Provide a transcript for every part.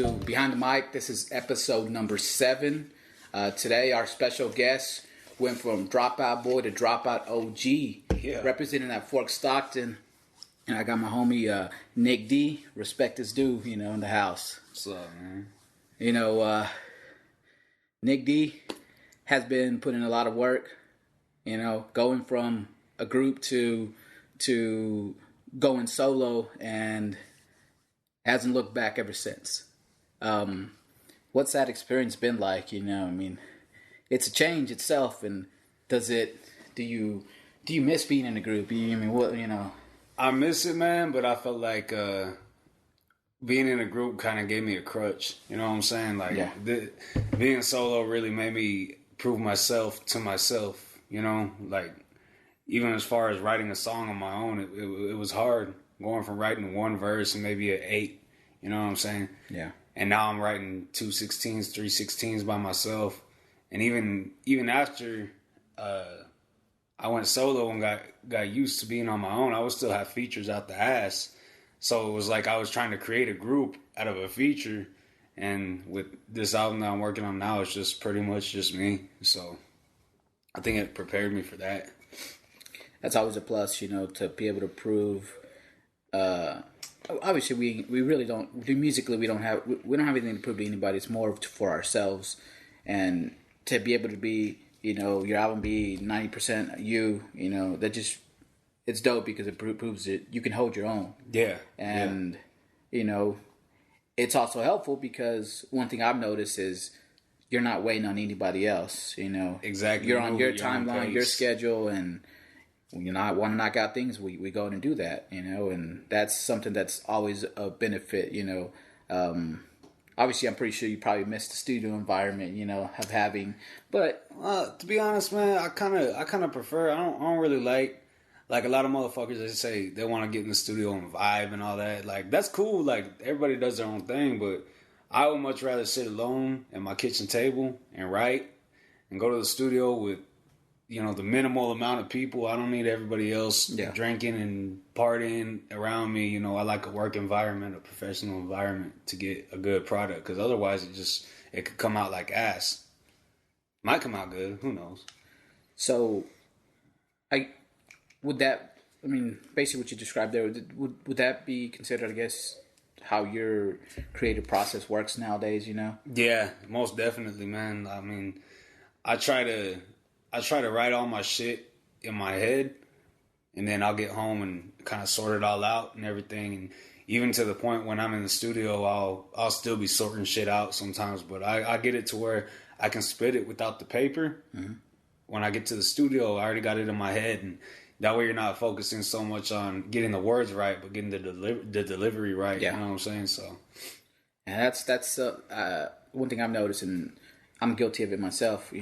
to Behind the Mic. This is episode number 7. Today, our special guest went from Dropout Boy to Dropout OG, representing that Fort Stockton. And I got my homie Nicc D, respect his due, in the house. What's up, man? Nicc D has been putting a lot of work, going from a group to going solo, and hasn't looked back ever since. What's that experience been like? It's a change itself, and do you miss being in a group? I miss it, man, but I felt like being in a group kind of gave me a crutch. You know what I'm saying? Being solo really made me prove myself to myself. Even as far as writing a song on my own, it was hard. Going from writing one verse and maybe an 8, you know what I'm saying? Yeah. And now I'm writing 2 16s, 3 16s by myself. And even after I went solo and got used to being on my own, I would still have features out the ass. So it was like I was trying to create a group out of a feature. And with this album that I'm working on now, it's just pretty much just me. So I think it prepared me for that. That's always a plus, to be able to prove. Obviously, we really don't musically. We don't have anything to prove to anybody. It's more for ourselves, and to be able to be, your album be 90% you. That just it's dope because it proves that you can hold your own. Yeah, and it's also helpful because one thing I've noticed is you're not waiting on anybody else. Exactly. You're on your timeline, your schedule, and when you want to knock out things, we go in and do that, and that's something that's always a benefit, Obviously, I'm pretty sure you probably missed the studio environment, of having, but to be honest, man, I kind of prefer. I don't really like a lot of motherfuckers. They say they want to get in the studio and vibe and all that. Like that's cool. Like everybody does their own thing, but I would much rather sit alone at my kitchen table and write, and go to the studio with, the minimal amount of people. I don't need everybody else drinking and partying around me. I like a work environment, a professional environment to get a good product. Because otherwise, it could come out like ass. Might come out good. Who knows? So, basically what you described there, would that be considered, I guess, how your creative process works nowadays? Yeah, most definitely, man. I try to write all my shit in my head, and then I'll get home and kind of sort it all out and everything. And even to the point when I'm in the studio, I'll still be sorting shit out sometimes. But I get it to where I can spit it without the paper. Mm-hmm. When I get to the studio, I already got it in my head, and that way you're not focusing so much on getting the words right, but getting the delivery right. Yeah. You know what I'm saying? So, and that's one thing I've noticed, and I'm guilty of it myself.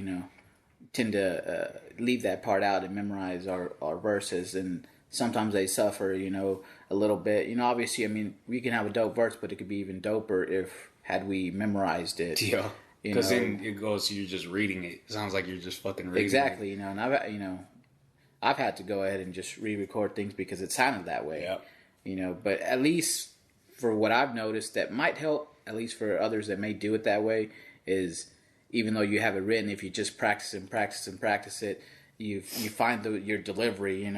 Tend to leave that part out and memorize our verses, and sometimes they suffer, a little bit. Obviously, we can have a dope verse, but it could be even doper had we memorized it. Yeah, because then it goes, you're just reading it. It sounds like you're just fucking reading exactly, it. And I've had to go ahead and just re-record things because it sounded that way. Yeah. But at least for what I've noticed that might help, at least for others that may do it that way, is even though you have it written, if you just practice it, you find your delivery, and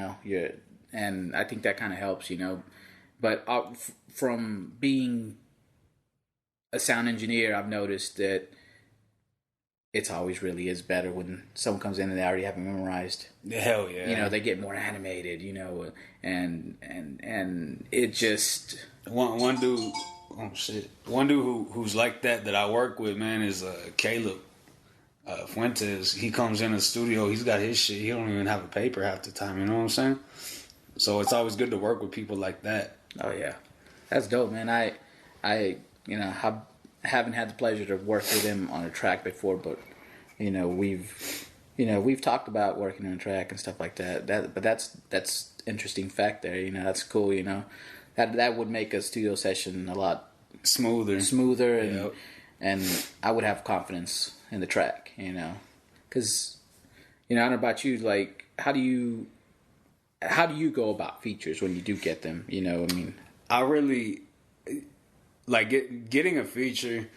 I think that kind of helps, But from being a sound engineer, I've noticed that it's always really is better when someone comes in and they already have it memorized. Hell yeah. They get more animated, and it just one dude. Oh shit! One dude who's like that I work with, man, is Caleb Fuentes. He comes in the studio. He's got his shit. He don't even have a paper half the time. You know what I'm saying? So it's always good to work with people like that. Oh yeah, that's dope, man. I haven't had the pleasure to work with him on a track before, but we've talked about working on a track and stuff like that. But that's interesting fact there. That's cool. That would make a studio session a lot smoother, and I would have confidence in the track, because I don't know about you, like how do you go about features when you do get them? like getting a feature.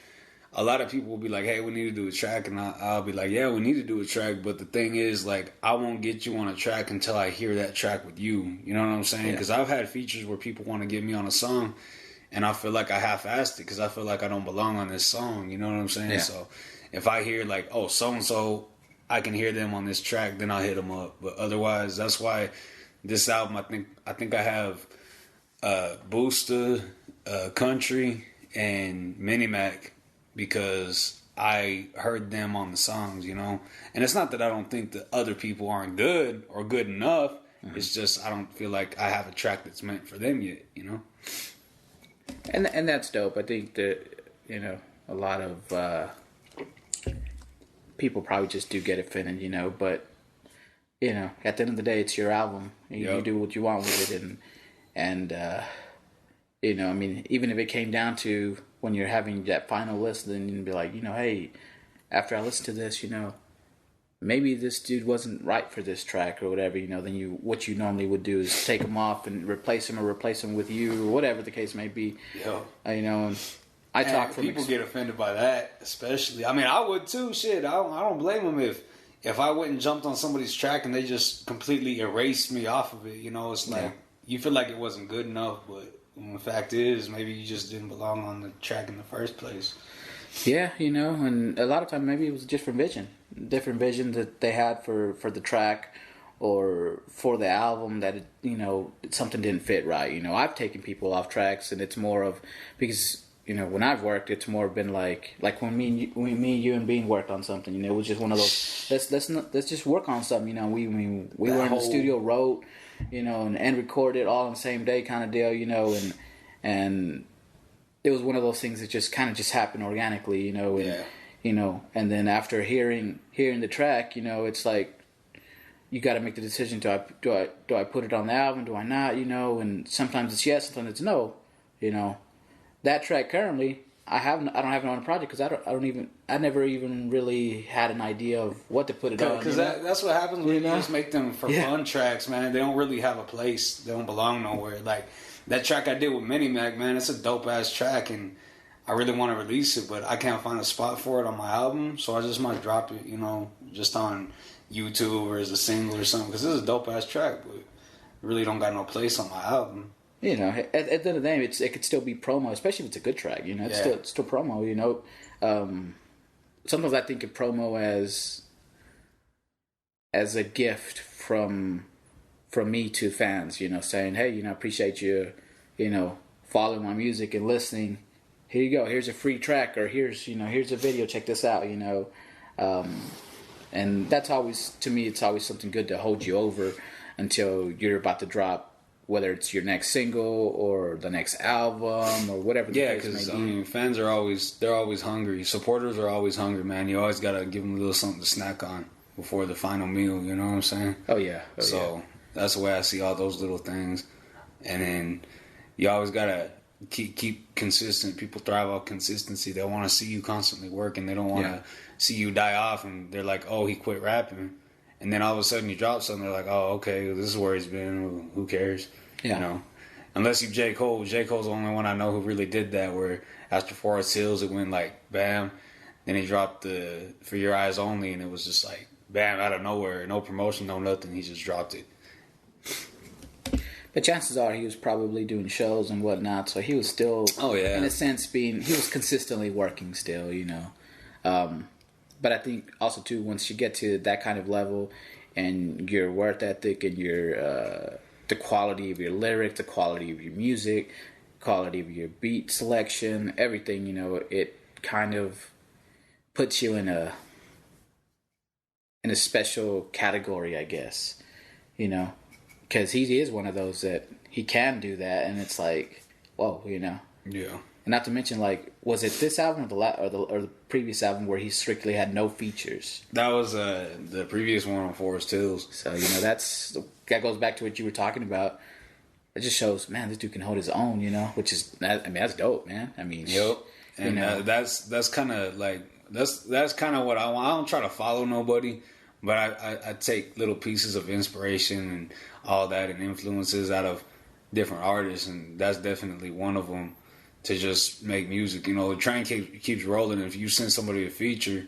A lot of people will be like, "Hey, we need to do a track," and I'll be like, "Yeah, we need to do a track." But the thing is, like, I won't get you on a track until I hear that track with you. You know what I'm saying? Because I've had features where people want to get me on a song, and I feel like I half-assed it because I feel like I don't belong on this song. You know what I'm saying? Yeah. So if I hear like, "Oh, so and so," I can hear them on this track, then I'll hit them up. But otherwise, that's why this album, I think I have Booster, Country, and Minimac. Because I heard them on the songs, you know? And it's not that I don't think that other people aren't good or good enough. Mm-hmm. It's just I don't feel like I have a track that's meant for them yet, you know? And that's dope. I think that, you know, a lot of people probably just do get offended, you know? But, you know, at the end of the day, it's your album. You do what you want with it. And you know, I mean, even if it came down to when you're having that final list, then you'd be like, you know, hey, after I listen to this, you know, maybe this dude wasn't right for this track or whatever, you know, then what you normally would do is take him off and replace him with you or whatever the case may be. Yeah. You know, and I talk from people get offended by that, especially. I mean, I would too. Shit, I don't blame them if I went and jumped on somebody's track and they just completely erased me off of it. You know, it's like you feel like it wasn't good enough, but the fact is, maybe you just didn't belong on the track in the first place. Yeah, you know, and a lot of times maybe it was a different vision that they had for the track or for the album that, you know, something didn't fit right. You know, I've taken people off tracks, and it's more of, because, you know, when I've worked, it's more been like when me, you, and Bean worked on something. You know, it was just one of those. Let's just work on something. You know, we were in the studio, wrote, you know, and recorded all on the same day, kind of deal. You know, and it was one of those things that just kind of just happened organically. You know, and you know, and then after hearing the track, you know, it's like you got to make the decision: do I put it on the album? Do I not? You know, and sometimes it's yes, sometimes it's no. You know. That track currently, I don't have it on a project because I never even really had an idea of what to put it on. Because that's what happens when you just make them for fun tracks, man. They don't really have a place. They don't belong nowhere. Like that track I did with Minimac, man, it's a dope ass track, and I really want to release it, but I can't find a spot for it on my album, so I just might drop it, you know, just on YouTube or as a single or something. Because it's a dope ass track, but it really don't got no place on my album. You know, at the end of the day, it could still be promo, especially if it's a good track. You know, it's still promo. You know, sometimes I think of promo as a gift from me to fans. You know, saying, hey, you know, appreciate you, you know, following my music and listening. Here you go. Here's a free track, or here's a video. Check this out. You know, and that's always, to me, it's always something good to hold you over until you're about to drop. Whether it's your next single or the next album or whatever the case may be. Yeah, because I mean, fans are always hungry. Supporters are always hungry, man. You always gotta give them a little something to snack on before the final meal. You know what I'm saying? Oh yeah. That's the way I see all those little things. And then you always gotta keep consistent. People thrive off consistency. They want to see you constantly working. They don't want to see you die off. And they're like, oh, he quit rapping. And then all of a sudden you drop something, they're like, oh, okay, this is where he's been. Who cares? Yeah. You know? Unless you J. Cole. J. Cole's the only one I know who really did that, where after Forest Hills it went like, bam. Then he dropped the For Your Eyes Only, and it was just like, bam, out of nowhere. No promotion, no nothing. He just dropped it. But chances are he was probably doing shows and whatnot, so he was still, in a sense, he was consistently working still, you know. But I think also too, once you get to that kind of level, and your work ethic and your the quality of your lyrics, the quality of your music, quality of your beat selection, everything, you know, it kind of puts you in a special category, I guess, you know, because he is one of those that he can do that, and it's like, whoa, you know. Yeah. And not to mention, like, was it this album or the previous album where he strictly had no features? That was the previous one on Forest Hills. So, you know, that goes back to what you were talking about. It just shows, man, this dude can hold his own, you know, which is, I mean, that's dope, man. I mean, yep. And you know, that's kind of like, that's kind of what I want. I don't try to follow nobody, but I take little pieces of inspiration and all that and influences out of different artists, and that's definitely one of them to just make music. You know, the train keeps rolling. If you send somebody a feature,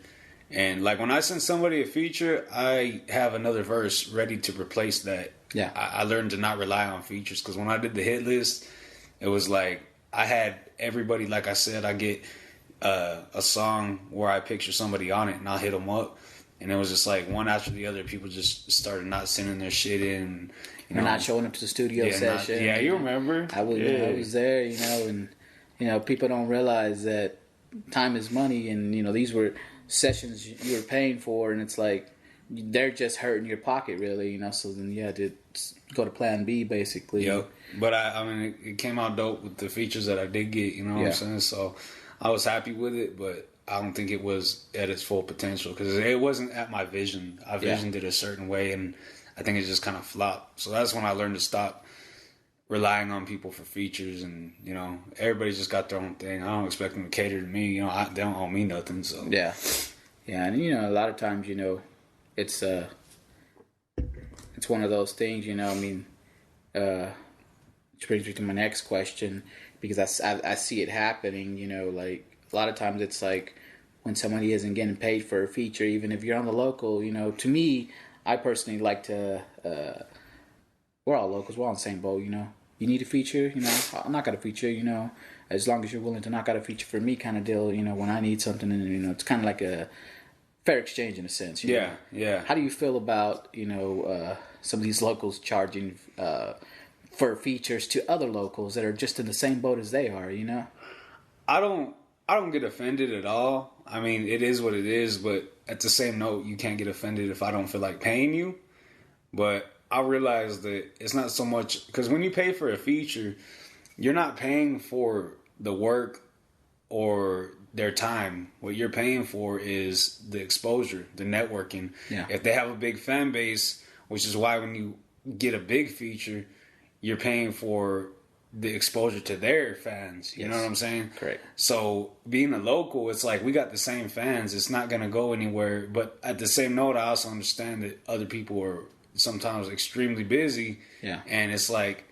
and like when I send somebody a feature, I have another verse ready to replace that. Yeah. I learned to not rely on features, because when I did the hit list, it was like I had everybody, like I said, I get a song where I picture somebody on it and I'll hit them up. And it was just like one after the other, people just started not sending their shit in. You're not showing up to the studio session. You remember? I was there, and people don't realize that time is money, and these were sessions you were paying for, and it's like they're just hurting your pocket, really, So then you had to go to Plan B, basically. Yep. But I mean, it came out dope with the features that I did get. You know what I'm saying? So I was happy with it, but I don't think it was at its full potential, because it wasn't at my vision. I visioned it a certain way, and I think it just kind of flopped. So that's when I learned to stop relying on people for features, and everybody's just got their own thing. I don't expect them to cater to me. They don't owe me nothing. So and a lot of times, it's one of those things. Which brings me to my next question, because I see it happening. Like a lot of times it's like when somebody isn't getting paid for a feature, even if you're on the local. To me, I personally like to. We're all locals. We're all in the same boat. You need a feature. I'll knock out a feature. As long as you're willing to knock out a feature for me, kind of deal. When I need something, and it's kind of like a fair exchange in a sense. Yeah. How do you feel about some of these locals charging for features to other locals that are just in the same boat as they are? I don't get offended at all. I mean, it is what it is, but at the same note, you can't get offended if I don't feel like paying you. But I realize that it's not so much, because when you pay for a feature, you're not paying for the work or their time. What you're paying for is the exposure, the networking. Yeah. If they have a big fan base, which is why when you get a big feature, you're paying for the exposure to their fans. You know what I'm saying? Correct. So being a local, it's like we got the same fans. It's not going to go anywhere. But at the same note, I also understand that other people are sometimes extremely busy. Yeah. And it's like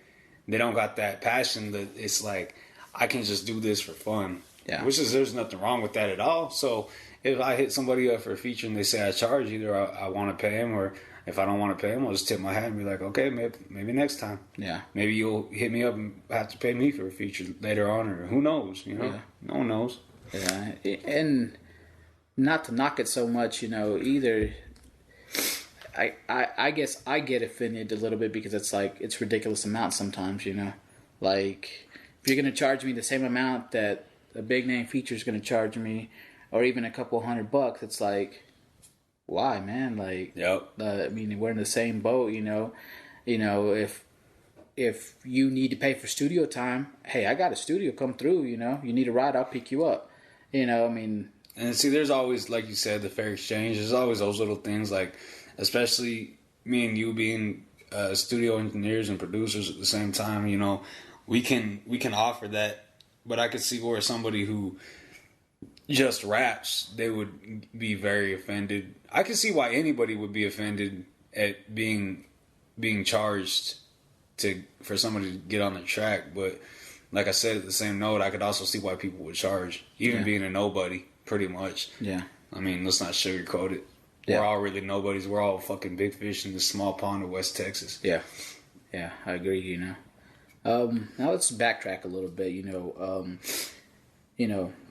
they don't got that passion that it's like, I can just do this for fun. Yeah. There's nothing wrong with that at all. So if I hit somebody up for a feature and they say I charge, either I want to pay them, or if I don't want to pay them, I'll just tip my hat and be like, okay, maybe next time. Yeah. Maybe you'll hit me up and have to pay me for a feature later on, or who knows, Yeah. No one knows. Yeah. And not to knock it so much, either. I guess I get offended a little bit, because it's like it's ridiculous amount sometimes, Like if you're going to charge me the same amount that a big name feature is going to charge me, or even a couple $100, it's like, why, man? Like, yep. I mean, we're in the same boat, If you need to pay for studio time, hey, I got a studio, come through, You need a ride, I'll pick you up, I mean. And see, there's always, like you said, the fair exchange. There's always those little things, like, especially me and you being studio engineers and producers at the same time. We can offer that, but I could see where somebody who just raps, they would be very offended. I can see why anybody would be offended at being charged for somebody to get on the track, but like I said, at the same note, I could also see why people would charge, even being a nobody, pretty much. Yeah. I mean, let's not sugarcoat it. Yeah. We're all really nobodies. We're all fucking big fish in this small pond of West Texas. Yeah. Yeah, I agree, Now let's backtrack a little bit,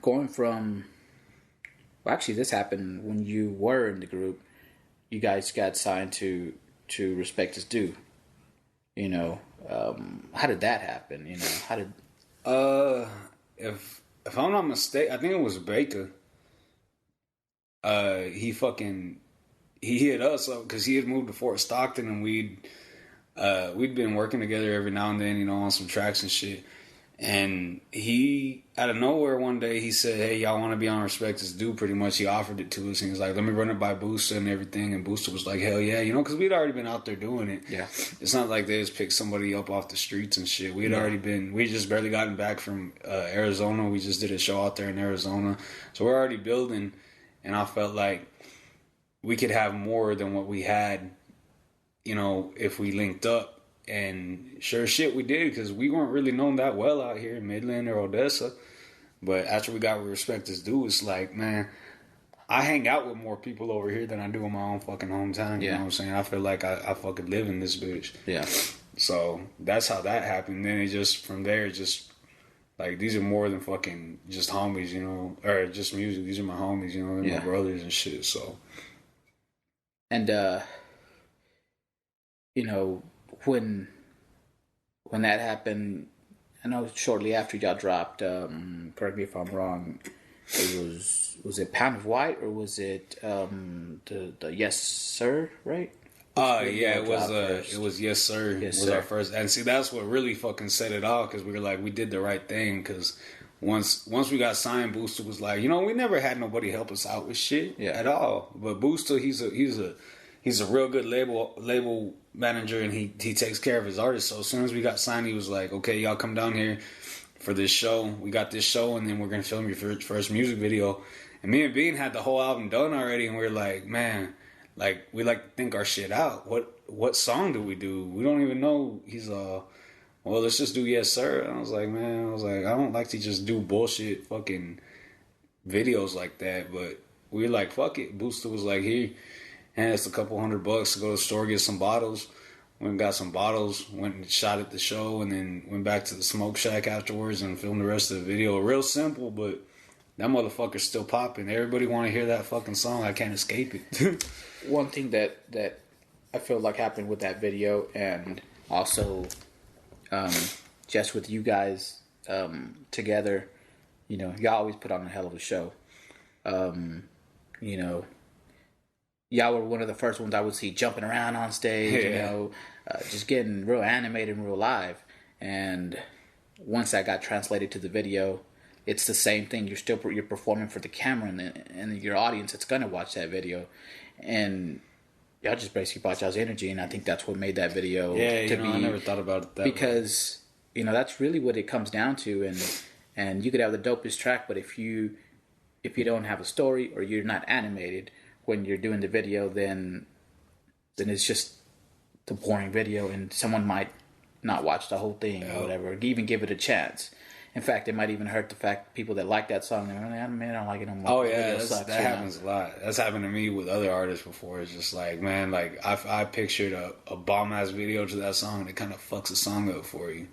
going from... Well, actually, this happened when you were in the group. You guys got signed to Respect Is Due. How did that happen? How did... If I'm not mistaken, I think it was Baker. He hit us up because he had moved to Fort Stockton, and we'd been working together every now and then, on some tracks and shit. And he, out of nowhere one day, he said, hey, y'all want to be on Respect Is Due? Pretty much, he offered it to us. And he was like, let me run it by Booster and everything. And Booster was like, hell yeah, because we'd already been out there doing it. Yeah. It's not like they just picked somebody up off the streets and shit. We just barely gotten back from Arizona. We just did a show out there in Arizona. So we're already building. And I felt like we could have more than what we had, if we linked up. And sure shit, we did, because we weren't really known that well out here in Midland or Odessa. But after we got what respect is due, it's like, man, I hang out with more people over here than I do in my own fucking hometown. You know what I'm saying? I feel like I fucking live in this bitch. Yeah. So that's how that happened. Then it just, from there, just, like, these are more than fucking just homies, you know, or just music. These are my homies, you know, they're my brothers and shit, so. And, you know, when that happened, I know shortly after y'all dropped, correct me if I'm wrong, it was it Pound of White, or was it the Yes Sir, right? Yeah, it was Yes Sir. Yes, was Sir. Our first, and see, that's what really fucking set it off, because we were like, we did the right thing, because once we got signed, Booster was like, you know, we never had nobody help us out with shit at all, but Booster, he's a real good label manager, and he takes care of his artists. So as soon as we got signed, he was like, okay, y'all come down here for this show. We got this show, and then we're gonna film your first music video. And me and Bean had the whole album done already, and we were like, man, like, we like to think our shit out. What song do we do? We don't even know. He's well, let's just do Yes Sir. And I was like, I don't like to just do bullshit fucking videos like that. But we were like, fuck it. Booster was like, here, and it's a couple $100 to go to the store, get some bottles. Went and got some bottles, went and shot at the show, and then went back to the smoke shack afterwards and filmed the rest of the video. Real simple, but that motherfucker's still popping. Everybody want to hear that fucking song. I can't escape it. One thing that I feel like happened with that video, and also just with you guys together, you know, y'all always put on a hell of a show. You know, y'all were one of the first ones I would see jumping around on stage, you know, just getting real animated and real live. And once that got translated to the video, it's the same thing. You're performing for the camera and your audience that's gonna watch that video, and y'all just basically brought y'all's energy. And I think that's what made that video. I never thought about it that because way. You know, that's really what it comes down to. And you could have the dopest track, but if you don't have a story, or you're not animated when you're doing the video, then it's just the boring video, and someone might not watch the whole thing or whatever, or even give it a chance. In fact, it might even hurt the fact people that like that song, they're like, man, I don't like it no more. Oh yeah, that happens a lot. That's happened to me with other artists before. It's just like, man, like I pictured a bomb ass video to that song, and it kind of fucks the song up for you.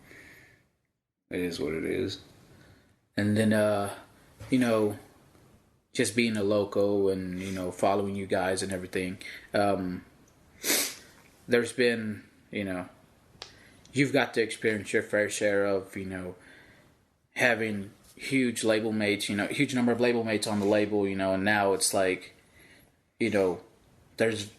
It is what it is. And then, you know, just being a loco and, you know, following you guys and everything, there's been, you know, you've got to experience your fair share of, you know, having huge label mates, you know, huge number of label mates on the label, you know, and now it's like, you know, there's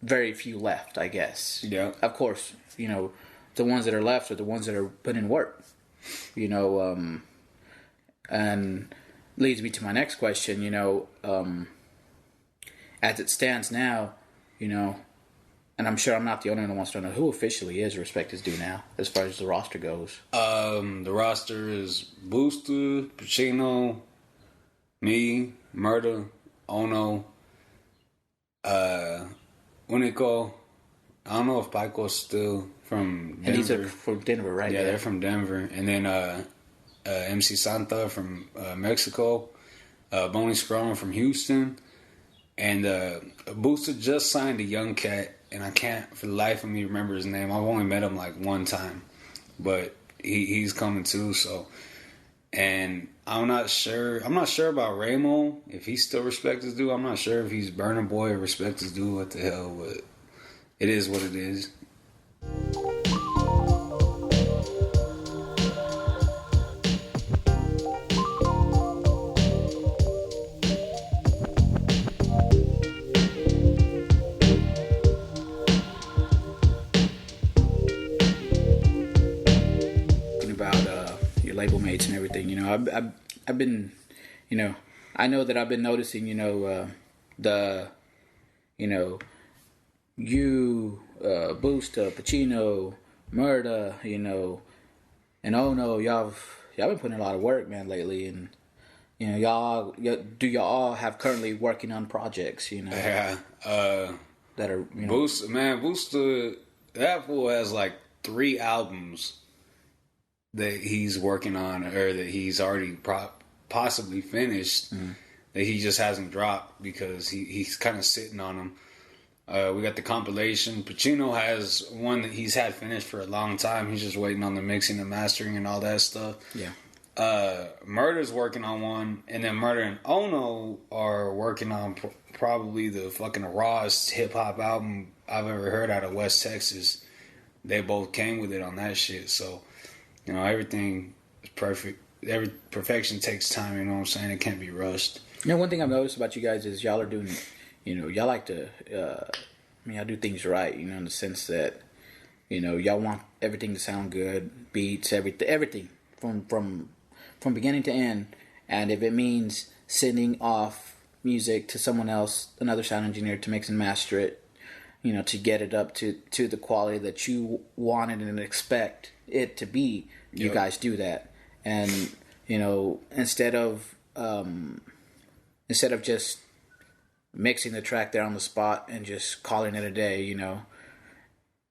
very few left, I guess. Yeah. Of course, you know, the ones that are left are the ones that are putting in work, you know, and leads me to my next question, you know, as it stands now, you know, and I'm sure I'm not the only one who wants to know who officially is Respect Is Due now, as far as the roster goes. The roster is Booster, Pacino, me, Murda, Ono, Unico. I don't know if Pico's still from Denver. And these are from Denver, right? Yeah, they're from Denver. And then MC Santa from Mexico, Boney Scrum from Houston, and Booster just signed a young cat, and I can't for the life of me remember his name. I've only met him like one time, but he's coming too. So, and I'm not sure about Ramo, if he still Respect Is Due. I'm not sure if he's Burna Boy or Respect Is Due. What the hell? But it is what it is. Label mates and everything, you know, I've been, you know, I know that I've been noticing, you know, you know, you, Booster, Pacino, Murda, you know, and Ono, y'all been putting a lot of work, man, lately, and you know, do y'all all have currently working on projects, you know? Yeah, that are, you know, Booster, that fool has like 3 albums that he's working on, or that he's already possibly finished, that he just hasn't dropped because he's kind of sitting on them. We got the compilation. Pacino has one that he's had finished for a long time. He's just waiting on the mixing and mastering and all that stuff. Yeah. Murder's working on one, and then Murder and Ono are working on probably the fucking rawest hip hop album I've ever heard out of West Texas. They both came with it on that shit. So, you know, everything is perfect. Every perfection takes time. You know what I'm saying? It can't be rushed. You know, one thing I've noticed about you guys is y'all are doing, you know, y'all like to, y'all do things right, you know, in the sense that, you know, y'all want everything to sound good, beats, everything from beginning to end. And if it means sending off music to someone else, another sound engineer, to mix and master it, you know, to get it up to the quality that you wanted and expect it to be, you guys do that. And, you know, instead of just mixing the track there on the spot and just calling it a day, you know,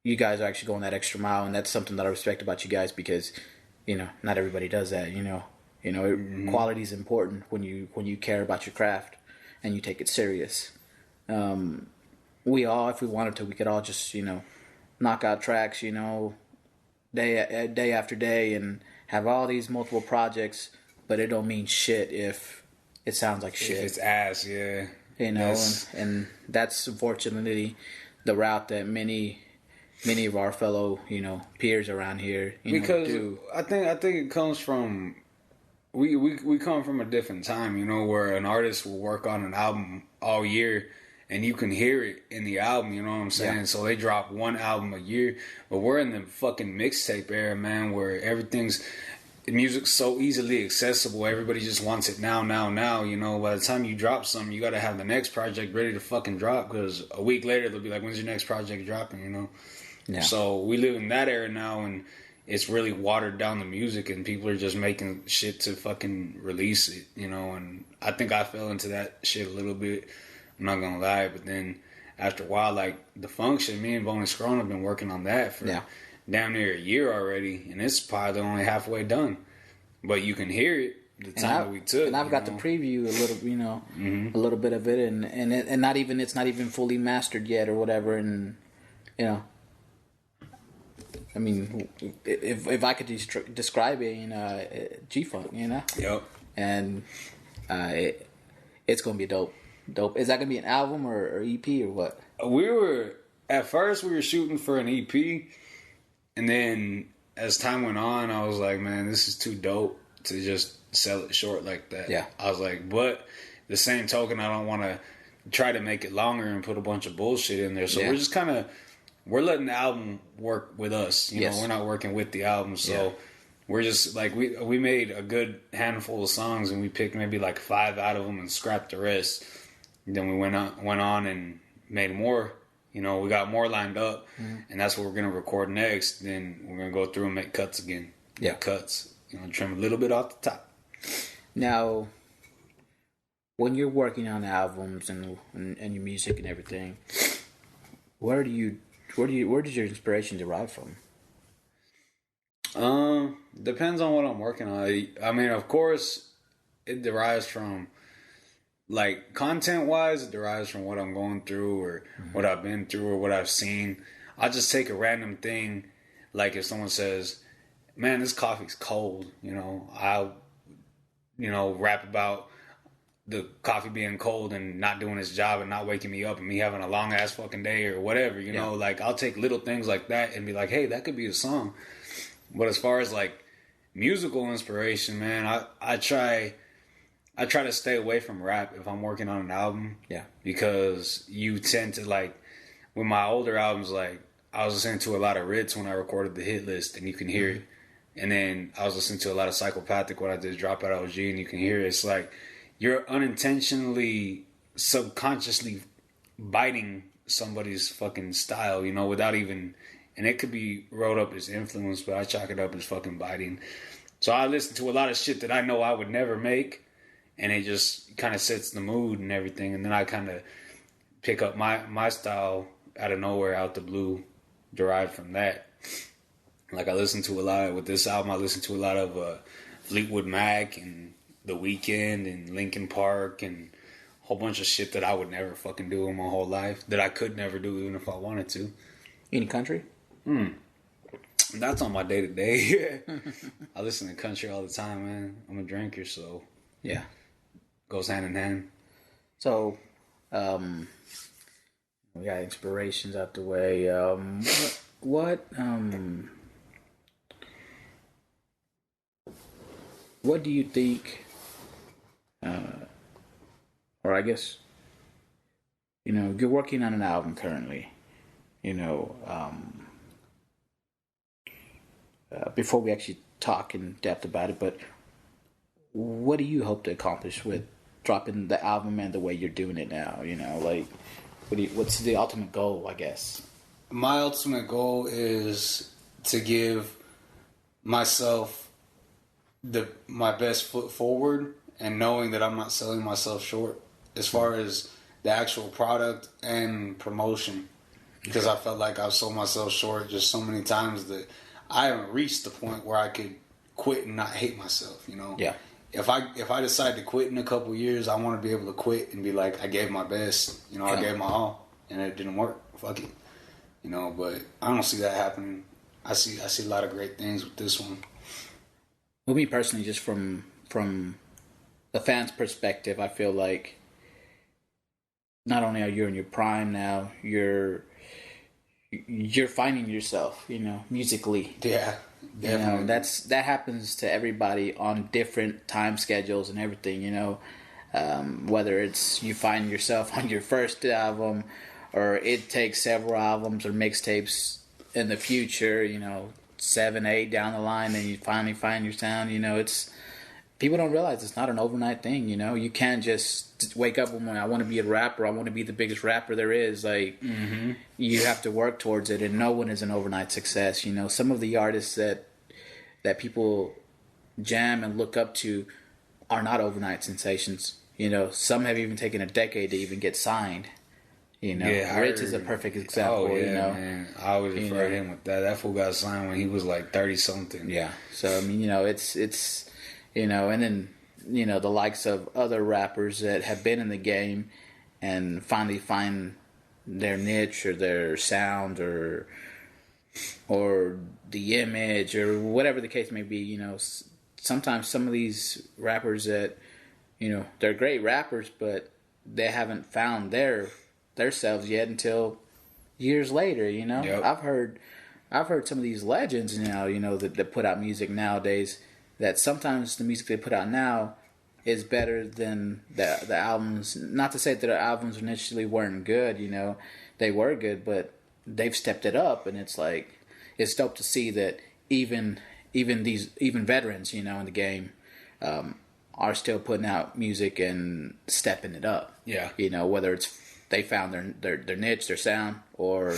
you guys are actually going that extra mile, and that's something that I respect about you guys, because, you know, not everybody does that. Quality is important when you care about your craft and you take it serious. We all, if we wanted to, we could all just, you know, knock out tracks, you know, day after day, and have all these multiple projects, but it don't mean shit if it sounds like shit. If it's ass, yeah. You know, and that's unfortunately the route that many of our fellow, you know, peers around here, do. I think it comes from we come from a different time, you know, where an artist will work on an album all year and you can hear it in the album, you know what I'm saying? Yeah. So they drop one album a year, but we're in the fucking mixtape era, man, where the music's so easily accessible. Everybody just wants it now, you know. By the time you drop something, you got to have the next project ready to fucking drop, because a week later they'll be like, when's your next project dropping, you know? Yeah. So we live in that era now, and it's really watered down the music, and people are just making shit to fucking release it, you know. And I think I fell into that shit a little bit, I'm not gonna lie. But then after a while, like The Function, me and Bonnie Scrone have been working on that for damn near a year already, and it's probably only halfway done. But you can hear it the time that we took. And I've got the preview a little, you know, a little bit of it, and it's not even fully mastered yet or whatever. And you know, I mean, if I could describe it, you know, G-Funk, you know. Yep. And it's gonna be dope. Is that gonna be an album or EP or what? At first we were shooting for an EP, and then as time went on, I was like, man, this is too dope to just sell it short like that. Yeah. I was like, but the same token, I don't want to try to make it longer and put a bunch of bullshit in there. So we're just we're letting the album work with us. You know, we're not working with the album. So we're just like, we made a good handful of songs, and we picked maybe like 5 out of them and scrapped the rest. Then we went on and made more. You know, we got more lined up, and that's what we're going to record next. Then we're going to go through and make cuts again. Yeah. Cuts. You know, trim a little bit off the top. Now, when you're working on albums and your music and everything, where does your inspiration derive from? Depends on what I'm working on. I mean, of course, it derives from, like, content-wise, it derives from what I'm going through or what I've been through or what I've seen. I'll just take a random thing, like if someone says, man, this coffee's cold, you know, I'll, you know, rap about the coffee being cold and not doing its job and not waking me up and me having a long-ass fucking day or whatever, you know. Like, I'll take little things like that and be like, hey, that could be a song. But as far as, like, musical inspiration, man, I try to stay away from rap if I'm working on an album. Yeah. Because you tend to, like, with my older albums, like, I was listening to a lot of Ritz when I recorded the hit list, and you can hear it. And then I was listening to a lot of Psychopathic when I did Dropout OG, and you can hear it. It's like you're unintentionally, subconsciously biting somebody's fucking style, you know, without even... And it could be wrote up as influence, but I chalk it up as fucking biting. So I listen to a lot of shit that I know I would never make, and it just kind of sets the mood and everything. And then I kind of pick up my style out of nowhere, out the blue, derived from that. Like I listen to a lot with this album. I listen to a lot of Fleetwood Mac and The Weeknd and Linkin Park and a whole bunch of shit that I would never fucking do in my whole life, that I could never do even if I wanted to. Any country? That's on my day to day. I listen to country all the time, man. I'm a drinker, so yeah, goes hand in hand. So, we got inspirations out the way. What do you think? Or I guess, you're working on an album currently. Before we actually talk in depth about it, but what do you hope to accomplish with dropping the album and the way you're doing it now? Like, what's the ultimate goal, I guess? My ultimate goal is to give myself my best foot forward, and knowing that I'm not selling myself short as far as the actual product and promotion, because I felt like I've sold myself short just so many times that I haven't reached the point where I could quit and not hate myself. Yeah. If I decide to quit in a couple years, I want to be able to quit and be like, I gave my best. I gave my all, and it didn't work. Fuck it. But I don't see that happening. I see a lot of great things with this one. Well, me personally, just from the fans' perspective, I feel like not only are you in your prime now, you're finding yourself, musically. Yeah, definitely. That happens to everybody on different time schedules and everything. Whether it's you find yourself on your first album, or it takes several albums or mixtapes in the future. 7, 8 down the line, and you finally find your sound. It's people don't realize it's not an overnight thing. You can't just wake up one morning, I want to be a rapper, I want to be the biggest rapper there is. Like, you have to work towards it, and no one is an overnight success. Some of the artists that people jam and look up to are not overnight sensations. Some have even taken a decade to even get signed. Rich is a perfect example. Oh yeah, man. I always refer to him with that. That fool got signed when he was like 30 something. Yeah. So I mean, it's and then the likes of other rappers that have been in the game and finally find their niche or their sound or the image or whatever the case may be. Sometimes some of these rappers that they're great rappers, but they haven't found theirselves yet until years later. Yep. I've heard some of these legends that put out music nowadays, that sometimes the music they put out now is better than the albums. Not to say that their albums initially weren't good, they were good, but they've stepped it up, and it's like it's dope to see that even veterans in the game are still putting out music and stepping it up. Yeah. Whether it's they found their niche, their sound, or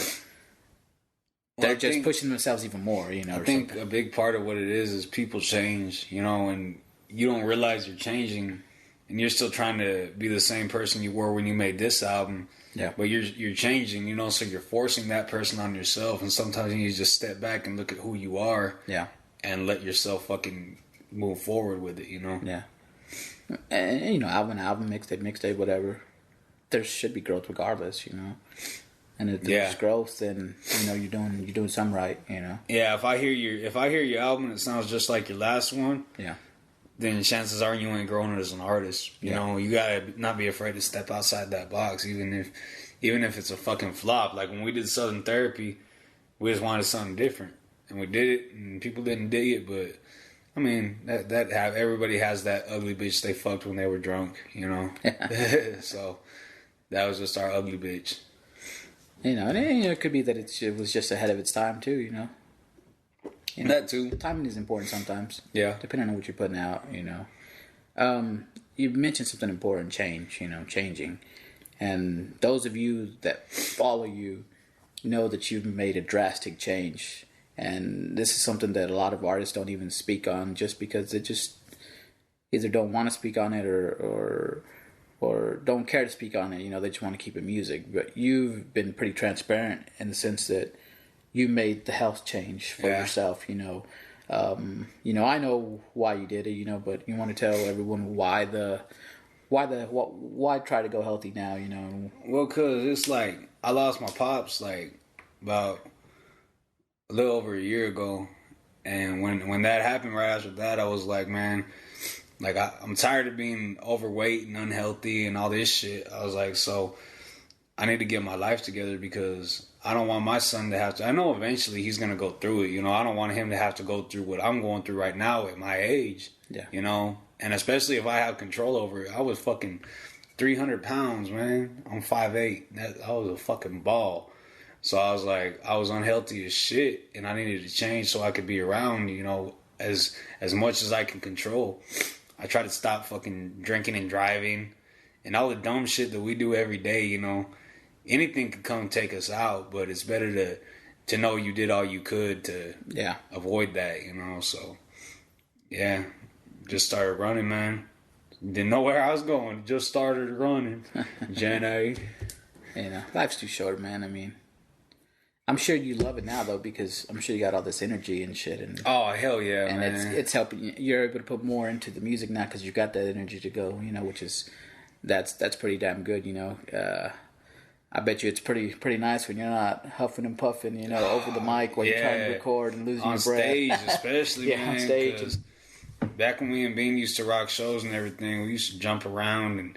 they're just pushing themselves even more, I think a big part of what it is people change, and you don't realize you're changing, and you're still trying to be the same person you were when you made this album. Yeah. But you're changing, so you're forcing that person on yourself, and sometimes you need to just step back and look at who you are. Yeah. And let yourself fucking move forward with it, Yeah. And album, mixtape, whatever. There should be growth regardless, And if there's growth, then you're doing something right, Yeah, if I hear your album and it sounds just like your last one, yeah, then chances are you ain't growing as an artist. You gotta not be afraid to step outside that box, even if it's a fucking flop. Like when we did Southern Therapy, we just wanted something different, and we did it, and people didn't dig it, but. I mean, everybody has that ugly bitch they fucked when they were drunk, So that was just our ugly bitch. And it could be that it was just ahead of its time too, That too. Timing is important sometimes. Yeah. Depending on what you're putting out, You mentioned something important, changing. And those of you that follow you know that you've made a drastic change. And this is something that a lot of artists don't even speak on, just because they just either don't want to speak on it or don't care to speak on it. They just want to keep it music. But you've been pretty transparent in the sense that you made the health change for yourself. I know why you did it. But you want to tell everyone why try to go healthy now. Well, cause it's like I lost my pops like about a little over a year ago, and when that happened, right after that, I was like, man, like I'm tired of being overweight and unhealthy and all this shit. I was like, so I need to get my life together because I don't want my son to have to. I know eventually he's gonna go through it. I don't want him to have to go through what I'm going through right now at my age. Yeah. And especially if I have control over it. I was fucking 300 pounds, man. I'm 5'8". I was a fucking ball. So I was like, I was unhealthy as shit, and I needed to change so I could be around, as much as I can control. I try to stop fucking drinking and driving, and all the dumb shit that we do every day. Anything could come take us out, but it's better to know you did all you could to avoid that. So yeah, just started running, man. Didn't know where I was going. Just started running. January. Life's too short, man. I mean, I'm sure you love it now though, because I'm sure you got all this energy and shit. And oh hell yeah, and man. it's helping you. You're able to put more into the music now because you got that energy to go. Which is that's pretty damn good. I bet you it's pretty nice when you're not huffing and puffing, over the mic while you're trying to record and losing your breath. On stage, especially, man. On stage. Back when we and Bean used to rock shows and everything, we used to jump around and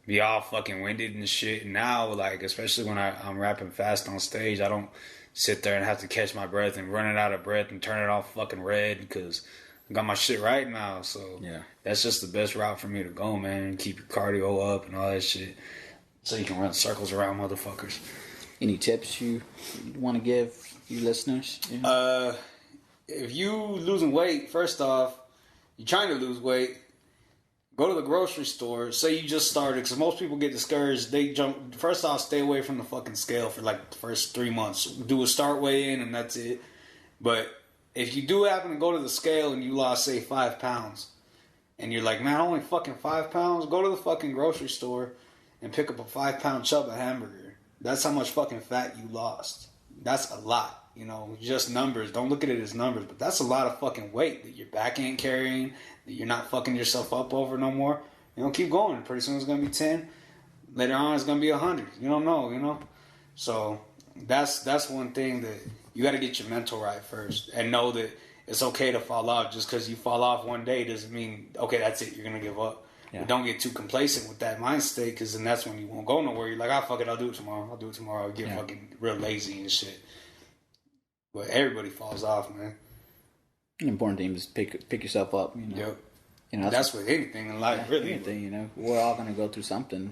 be all fucking winded and shit. And now, like, especially when I'm rapping fast on stage, I don't sit there and have to catch my breath and run it out of breath and turn it off fucking red because I got my shit right now. So that's just the best route for me to go, man. Keep your cardio up and all that shit so you can run circles around motherfuckers. Any tips you want to give you listeners? If you losing weight, first off, you're trying to lose weight, go to the grocery store. Say you just started, because most people get discouraged. They jump. First off, stay away from the fucking scale for like the first 3 months. Do a start weigh in and that's it. But if you do happen to go to the scale and you lost, say, 5 pounds, and you're like, man, only fucking 5 pounds, go to the fucking grocery store and pick up a 5-pound Chubba hamburger. That's how much fucking fat you lost. That's a lot. Just numbers. Don't look at it as numbers, but that's a lot of fucking weight that your back ain't carrying, that you're not fucking yourself up over no more. Keep going. Pretty soon it's going to be 10. Later on it's going to be 100. You don't know, So that's one thing that you got to get your mental right first and know that it's okay to fall off. Just because you fall off one day doesn't mean, okay, that's it, you're going to give up. Yeah. Don't get too complacent with that mind state, because then that's when you won't go nowhere. You're like, fuck it, I'll do it tomorrow. I'll get fucking real lazy and shit. But everybody falls off, man. The important thing is pick yourself up. Yep. That's with anything in life, really. Anything, we're all gonna go through something.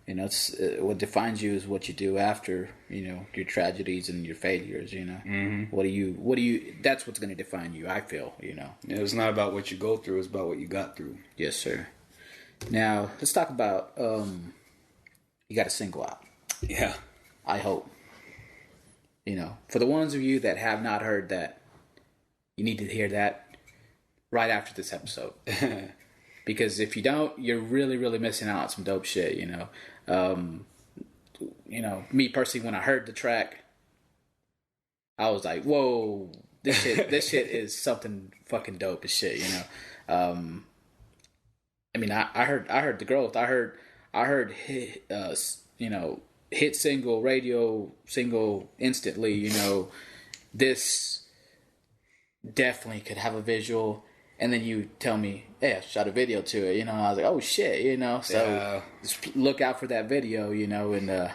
It's what defines you is what you do after your tragedies and your failures. Mm-hmm. What do you? That's what's gonna define you. I feel. It's not about what you go through; it's about what you got through. Yes, sir. Now let's talk about. You got a single out. Yeah. I hope. For the ones of you that have not heard that, you need to hear that right after this episode. Because if you don't, you're really, really missing out on some dope shit, Me personally, when I heard the track, I was like, whoa, this shit is something fucking dope as shit, I heard the growth. I heard hit single, radio single instantly, this definitely could have a visual. And then you tell me, hey, I shot a video to it, I was like, oh shit, so just look out for that video, and